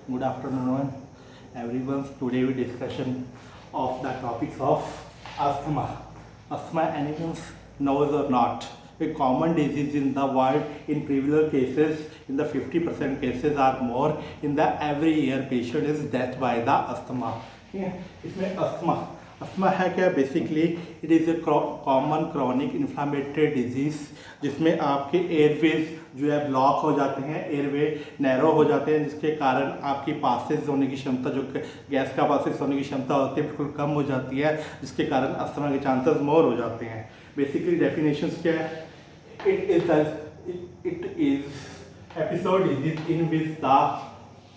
Good afternoon, everyone. Today we discussion of the topics of asthma. Asthma, anyone knows or not, a common disease in the world. In prevalent cases, in the 50% cases or more, in the every year patient is death by the asthma. इसमें asthma है क्या? Basically it is a common chronic inflammatory disease जिसमें आपके Airways जो है block हो जाते हैं, एयरवे नैरो हो जाते हैं, जिसके कारण आपकी पासेज होने की क्षमता, जो गैस का पासेज होने की क्षमता होती है, बिल्कुल कम हो जाती है, जिसके कारण अस्थमा के चांसेस मोर हो जाते हैं. बेसिकली डेफिनेशंस क्या है? It is episode disease in which the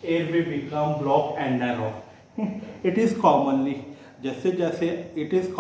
airway become block and narrow. It is commonly जैसे जैसे इट इज़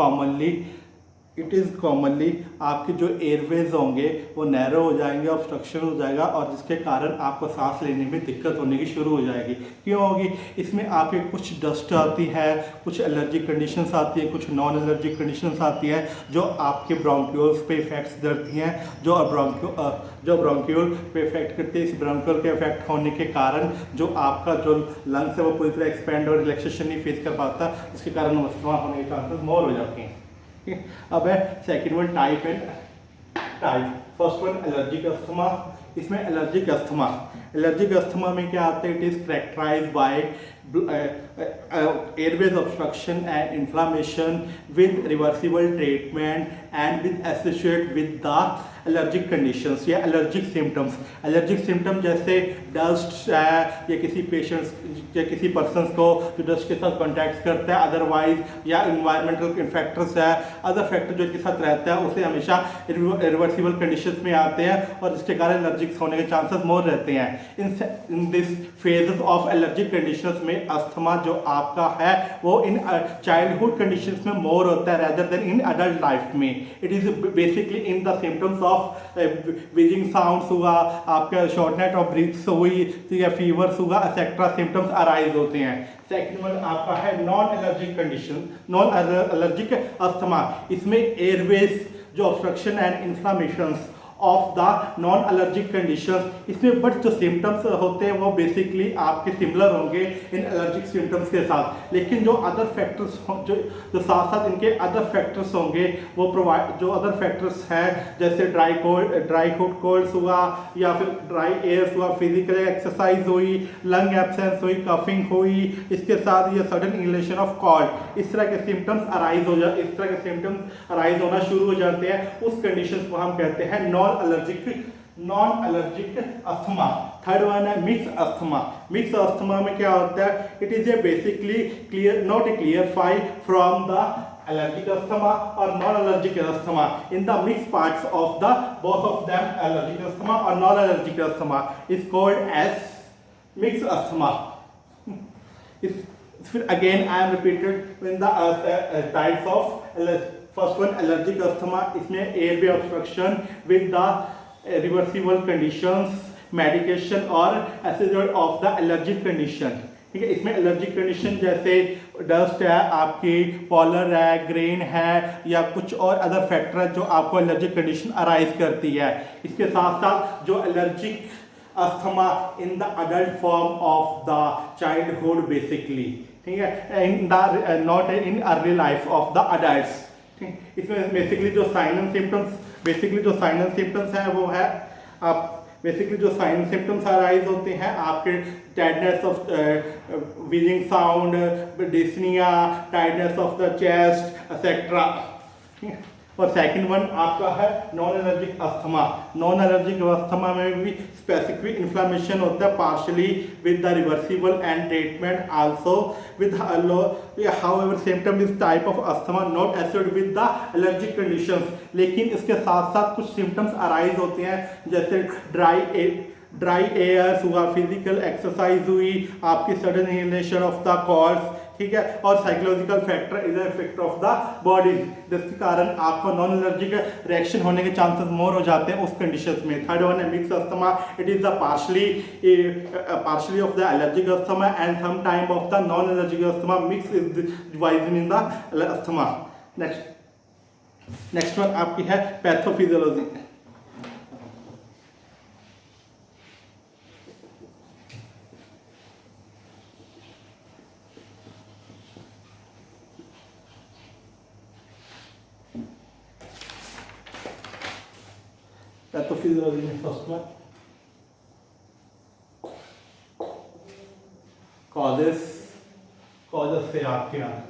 कॉमनली आपके जो एयरवेज होंगे वो नैरो हो जाएंगे, ऑब्स्ट्रक्शन हो जाएगा, और जिसके कारण आपको सांस लेने में दिक्कत होने की शुरू हो जाएगी. क्यों होगी? इसमें आपके कुछ डस्ट आती है, कुछ एलर्जिक कंडीशंस आती है, कुछ नॉन एलर्जिक कंडीशंस आती है जो आपके ब्रोंक्यूल्स पे इफेक्ट्स करती हैं, जो ब्रोंक्यूल पे इफेक्ट करती है. इस ब्रोंक्यूल के इफेक्ट होने के कारण जो आपका जो लंग्स है वो पूरी तरह एक्सपेंड और रिलैक्सेशन नहीं फेस कर पाता, जिसके कारण अस्थमा होने के चांसेस मोर हो जाते हैं. अब है second one type and type. First one allergic asthma. इसमें एलर्जिक अस्थमा में क्या आता है? It is characterised by airways obstruction and inflammation with reversible treatment and with associated with the allergic conditions या allergic symptoms जैसे dust है या किसी पेशेंट्स या किसी पर्सनस को जो डस्ट के साथ कॉन्टैक्ट करता है, अदरवाइज या इन्वायरमेंटल फैक्टर्स है, अदर फैक्टर जो के साथ रहता है, उसे हमेशा रिवर्सिबल कंडीशंस में आते हैं और जिसके कारण एलर्जिक होने के चांसेस मोर रहते हैं. In this phases of allergic conditions में अस्थमा जो आपका है वो इन चाइल्डहुड कंडीशंस में मोर होता है rather than in adult life में. It is basically in the symptoms of wheezing sounds हुआ, आपका शॉर्टनेस ऑफ ब्रीथ्स हुई या फीवर्स हुआ, एक्सेट्रा सिम्टम्स अराइज होते हैं. सेकंड वन आपका है non allergic condition, non allergic asthma. इसमें एयरवेज जो obstruction and inflammations of the non allergic condition, इसमें बट जो सिम्टम्स होते हैं वो बेसिकली आपके सिमिलर होंगे इन एलर्जिक सिम्टम्स के साथ, लेकिन जो अदर फैक्टर्स जो साथ साथ इनके अदर फैक्टर्स होंगे वो जो अदर फैक्टर्स हैं जैसे ड्राई हुड कोल्ड्स हुआ या फिर ड्राई एयर्स हुआ, फिजिकल एक्सरसाइज हुई, लंग एब्सेंस हुई, कफिंग हुई, इसके साथ ये सडन इनहेलेशन ऑफ कॉल्ड, इस तरह के सिम्टम्स अराइज होना शुरू हो जाते हैं. उस कंडीशन को हम कहते हैं non allergic asthma. Third one है मिक्स अस्थमा में क्या होता है? It is a basically not a clarify from the allergic asthma or non-allergic asthma. In the mixed parts of the both of them, allergic asthma or non-allergic asthma is called as mixed asthma. Again I am repeated in the types of first one allergic asthma. इसमें airway obstruction with the reversible conditions, medication or associated of the allergic condition. ठीक है. इसमें allergic condition जैसे dust है, आपकी पॉलर है, grain है या कुछ और अदर फैक्टर है जो आपको एलर्जिक कंडीशन अराइज करती है. इसके साथ साथ जो allergic asthma in the adult form of the childhood basically, ठीक है, in the not in early life of the adults. इसमें बेसिकली जो साइन सिम्टम्स हैं वो है आप बेसिकली जो साइन सिम्टम्स अराइज होते हैं आपके tightness of wheezing sound, dyspnoea, tightness of the chest etcetera. और सेकंड वन आपका है नॉन एलर्जिक अस्थमा में भी स्पेसिफिक इन्फ्लामेशन होता है partially with the reversible and treatment also with however symptom is type of asthma not associated with the allergic conditions. लेकिन इसके साथ साथ कुछ सिम्टम्स अराइज होते हैं जैसे ड्राई एयर्स हुआ, फिजिकल एक्सरसाइज हुई, आपकी सडन इनहेलेशन ऑफ द कॉल्ड्स, ठीक है, और psychological factor is effect of the body, जिसके कारण आपको नॉन एलर्जिक रिएक्शन होने के चांसेस मोर हो जाते हैं उस कंडीशंस में. थर्ड वन है mix asthma. It is the partly of the allergic asthma and some time of the non allergic asthma. Mix is divided in the asthma. Next one आपकी है pathophysiology. Pathophysiology में first one causes से आपके यहाँ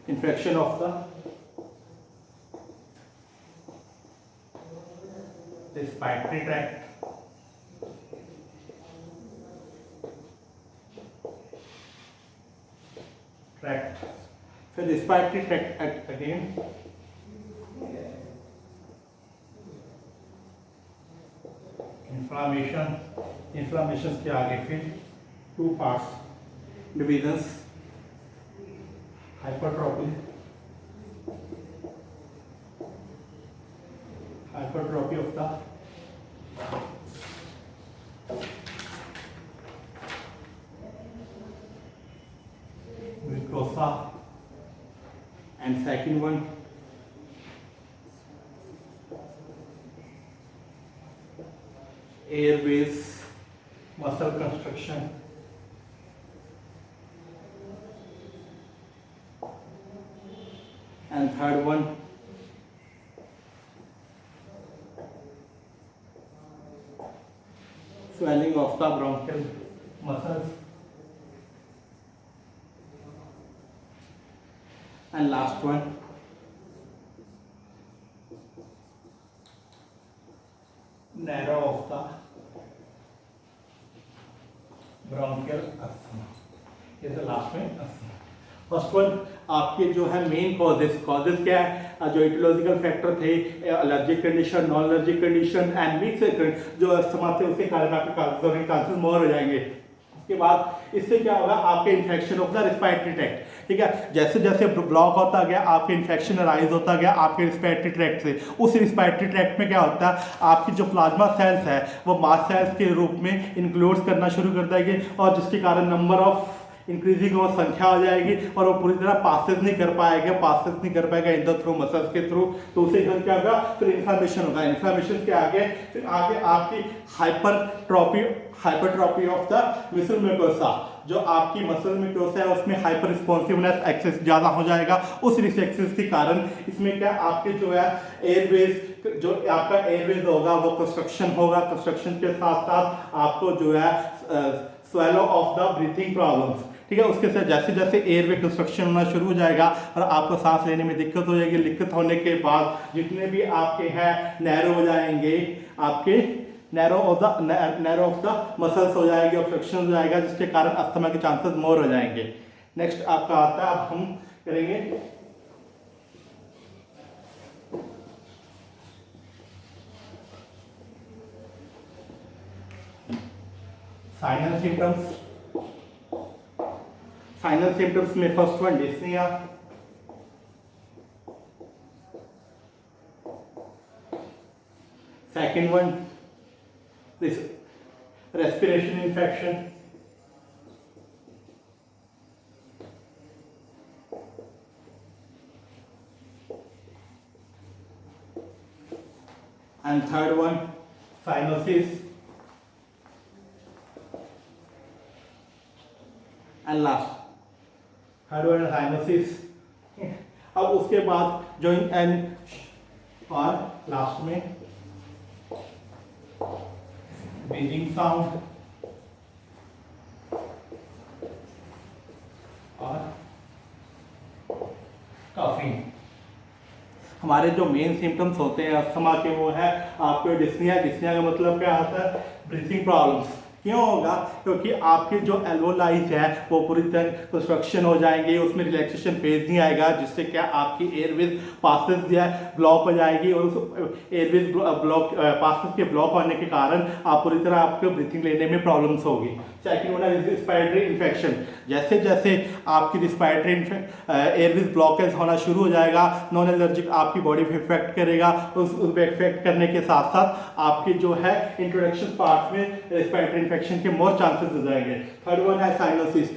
infection of the respiratory tract, फिर respiratory tract again inflammation के आगे फिर two parts divisions, hypertrophy of the mucosa, and second one airways muscle construction, and third one swelling of the bronchial muscles, and last one narrow of the bronchial asthma. ये तो last में asthma. First one आपके जो है main causes क्या है, जो aetiological factor थे, allergic condition, non allergic condition and mix जो अस्थमा थे, उसके कारण आपके चांसेस मोर हो जाएंगे. उसके बाद इससे क्या होगा, आपके infection of the respiratory tract. ठीक है, जैसे जैसे ब्लॉक होता गया आपके इन्फेक्शन अराइज होता गया आपके रेस्पिरेटरी ट्रैक्ट से. उस रेस्पिरेटरी ट्रैक्ट में क्या होता है, आपकी जो प्लाज्मा सेल्स है वो मास सेल्स के रूप में इंक्लूड करना शुरू कर देंगे, और जिसके कारण नंबर ऑफ इंक्रीजिंग और संख्या हो जाएगी, और वो पूरी तरह पासेस नहीं कर पाएगा इन द थ्रू मसल्स के थ्रू. तो उसे क्या होगा, फिर इन्फ्लामेशन होगा. इन्फ्लामेशन के आगे फिर आगे आपकी हाइपरट्रॉपी ऑफ द मसल म्यूकोसा. जो आपकी मसल म्यूकोसा है उसमें हाइपर रिस्पॉन्सिवनेस एक्सेस ज़्यादा हो जाएगा. उस एक्सेस के कारण इसमें क्या आपके जो है एयरवेज, जो आपका एयरवेज होगा वो कंस्ट्रक्शन होगा. कंस्ट्रक्शन के साथ साथ आपको जो है swallow of the breathing problems. ठीक है, उसके साथ जैसे जैसे एयरवे कंस्ट्रक्शन होना शुरू हो जाएगा और आपको सांस लेने में दिक्कत हो जाएगी. दिक्कत होने के बाद जितने भी आपके हैं नैरो हो जाएंगे, आपके नैरो ऑफ द मसल्स हो जाएगी, ऑब्स्ट्रक्शन हो जाएगा, जिसके कारण अस्थमा के चांसेस मोर हो जाएंगे. नेक्स्ट आपका आता है, अब हम करेंगे साइनल सिम्टम्स. फाइनल सिम्टम्स में first one dyspnoea, second one respiration infection, and third one cyanosis, and last third one cyanosis. अब उसके बाद जॉइंट एंड और लास्ट में बीजिंग साउंड और कफिंग. हमारे जो मेन सिम्टम्स होते हैं अस्थमा के वो है आपको डिस्निया. डिस्निया का मतलब क्या होता है, ब्रीथिंग प्रॉब्लम्स. क्यों होगा, क्योंकि आपके जो एल्वोलाइज है वो पूरी तरह कंस्ट्रक्शन हो जाएंगे, उसमें रिलैक्सेशन फेज नहीं आएगा, जिससे क्या आपकी एयरवेज पासेस जो है ब्लॉक हो जाएगी, और उस एयरवेज ब्लॉक पासेस के ब्लॉक होने के कारण आप पूरी तरह आपको ब्रीथिंग लेने में प्रॉब्लम्स होगी. सेकंड वन है रिस्पिरेटरी इन्फेक्शन. जैसे जैसे आपकी रिस्पिरेटरी एयरवेज ब्लॉकेज होना शुरू हो जाएगा, नॉन एलर्जिक आपकी बॉडी पे इफेक्ट करेगा. उस इफेक्ट करने के साथ साथ आपके जो है इंट्रोडक्शन पार्ट में रिस्पिरेटरी इन्फेक्शन के मोर चांसेस हो जाएंगे. थर्ड वन है साइनोसिस.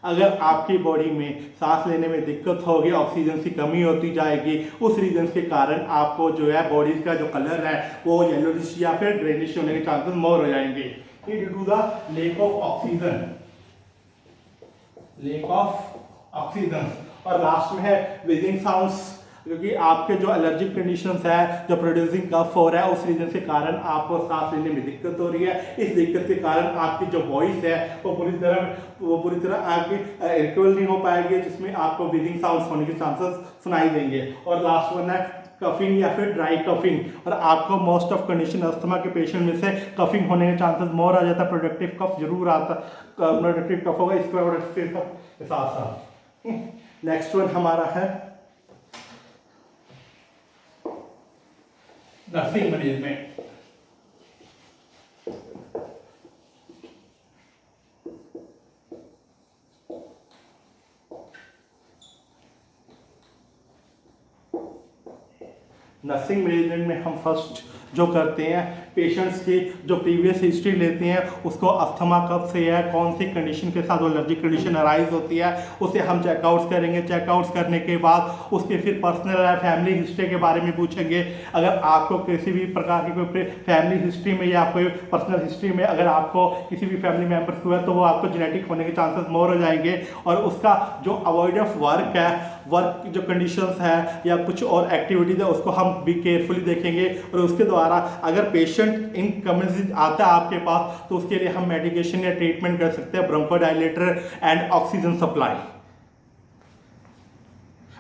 अगर आपकी बॉडी में सांस लेने में दिक्कत होगी, ऑक्सीजन की कमी होती जाएगी, उस रीजन के कारण आपको जो है बॉडी का जो कलर है वो येलोइश या फिर ग्रेनिश होने के चांसेस मोर हो जाएंगे. Due to the lack of oxygen. और लास्ट में है विजिंग साउंड्स. क्योंकि आपके जो एलर्जिक कंडीशंस है, जो प्रोड्यूसिंग कफ हो रहा है, उस रीजन के कारण आपको सांस लेने में दिक्कत हो रही है। इस दिक्कत के कारण आपकी जो वॉइस है वो पूरी तरह आपकी रिकवर नहीं हो पाएगी, जिसमें आपको ब्रीदिंग साउंड्स होने के चांसेस सुनाई देंगे। और लास्ट वन है कफिंग या फिर ड्राई कफिंग, और आपको मोस्ट ऑफ कंडीशन अस्थमा के पेशेंट में से कफिंग होने के चांसेस मोर आ जाता है। प्रोडक्टिव कफ जरूर आता, प्रोडक्टिव कफ होगा इसके साथ साथ। नेक्स्ट वन हमारा है नर्सिंग मैनेजमेंट। नर्सिंग मैनेजमेंट में हम फर्स्ट जो करते हैं, पेशेंट्स की जो प्रीवियस हिस्ट्री लेते हैं, उसको अस्थमा कब से है, कौन सी कंडीशन के साथ वो एलर्जिक कंडीशन अराइज होती है, उसे हम चेकआउट्स करेंगे। चेकआउट्स करने के बाद उसके फिर पर्सनल या फैमिली हिस्ट्री के बारे में पूछेंगे। अगर आपको किसी भी प्रकार की कोई फैमिली हिस्ट्री में या कोई पर्सनल हिस्ट्री में अगर आपको किसी भी फैमिली मेम्बर्स को है, तो वो आपको जेनेटिक होने के चांसेस मोर हो जाएंगे। और उसका जो अवॉइड ऑफ वर्क है, वर्क जो कंडीशंस है या कुछ और एक्टिविटीज है, उसको हम भी केयरफुली देखेंगे। और उसके द्वारा अगर पेशेंट इन कमेंट्स आता है आपके पास, तो उसके लिए हम मेडिकेशन या ट्रीटमेंट कर सकते हैं, bronchodilator and oxygen supply,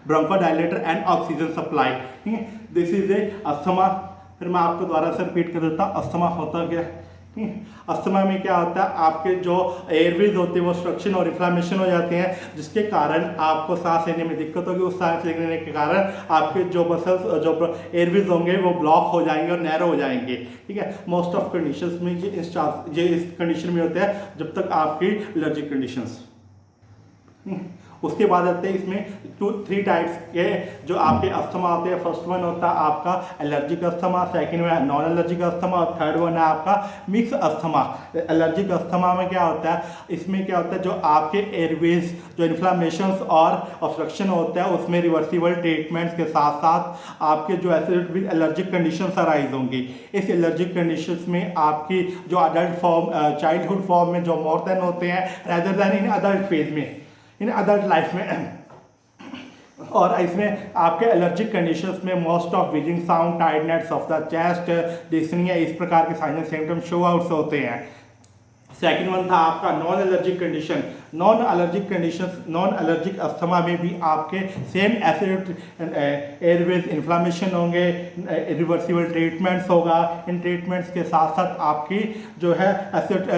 bronchodilator and oxygen supply. ठीक है, दिस इज ए अस्थमा। फिर मैं आपको दोबारा से रिपीट कर देता हूँ अस्थमा होता क्या है। अस्थमा में क्या होता है, आपके जो एयरवेज होते हैं वो स्ट्रक्चर और इन्फ्लामेशन हो जाते हैं, जिसके कारण आपको सांस लेने में दिक्कत होगी। उस सांस लेने के कारण आपके जो मसल्स जो एयरवेज होंगे वो ब्लॉक हो जाएंगे और नैरो हो जाएंगे। ठीक है, मोस्ट ऑफ कंडीशंस में ये इस कंडीशन में होते हैं जब तक आपकी एलर्जिक कंडीशंस। उसके बाद आते हैं इसमें 2-3 टाइप्स के जो आपके अस्थमा होते हैं। फर्स्ट वन होता है आपका एलर्जिक अस्थमा, सेकंड वन है नॉन एलर्जिक अस्थमा, और थर्ड वन है आपका मिक्स अस्थमा। एलर्जिक अस्थमा में क्या होता है, इसमें क्या होता है, जो आपके एयरवेज जो इन्फ्लामेशंस और ऑब्स्ट्रक्शन होता है, उसमें रिवर्सिबल ट्रीटमेंट्स के साथ साथ आपके जो acid with allergic conditions arise होंगी। इस एलर्जिक कंडीशंस में आपकी जो अडल्ट फॉर्म, चाइल्डहुड फॉर्म में जो मोर देन होते हैं rather than in adult phase में, इन अडल्ट लाइफ में। और इसमें आपके एलर्जिक कंडीशंस में most of wheezing sound, tightness of the chest, dyspnea, इस प्रकार के sign and symptom show outs होते हैं। सेकंड वन था आपका non allergic condition. Non allergic condition, non allergic asthma में भी आपके सेम एसिड एयरवेज इन्फ्लामेशन होंगे, रिवर्सिबल ट्रीटमेंट्स होगा। इन ट्रीटमेंट्स के साथ साथ आपकी जो है एसिड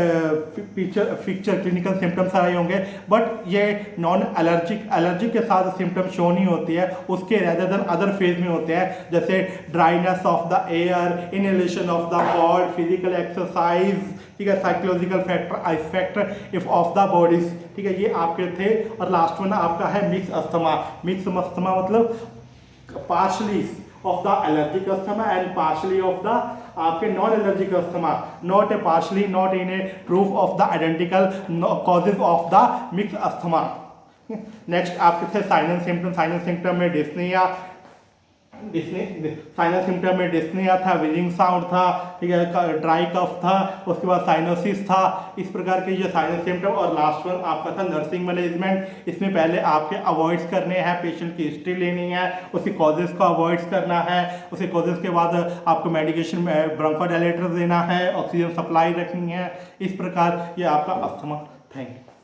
पिक्चर क्लिनिकल सिम्टम्स आए होंगे। बट ये नॉन एलर्जिक के साथ सिम्टम शो नहीं होती है, उसके रेदर देन अदर फेज में होते हैं, जैसे dryness of the air, inhalation of the cold, physical exercise, ठीक है, psychological effect if of the bodies. ठीक है, ये आपके थे। और लास्ट वन आपका है मिक्स अस्थमा। मिक्स अस्थमा मतलब partly of the allergic asthma and partly of the आपके non allergic asthma, not a partly, not in a proof of the identical causes of the mix asthma. Next आपके थे sinus symptom. Sinus symptom में dyspnoea, sinus symptom में dyspnoea था, wheezing sound था, ठीक है, dry cough था, उसके बाद साइनोसिस था। इस प्रकार के ये साइनस सिम्टम। और लास्ट वन आपका था नर्सिंग मैनेजमेंट। इसमें पहले आपके अवॉइड्स करने हैं, पेशेंट की हिस्ट्री लेनी है, उसके कॉजेज को अवॉइड्स करना है, उसके कॉजेज के बाद आपको मेडिकेशन में ब्रोंकोडायलेटर देना है, ऑक्सीजन सप्लाई रखनी है। इस प्रकार ये आपका अस्थमा। Thank you.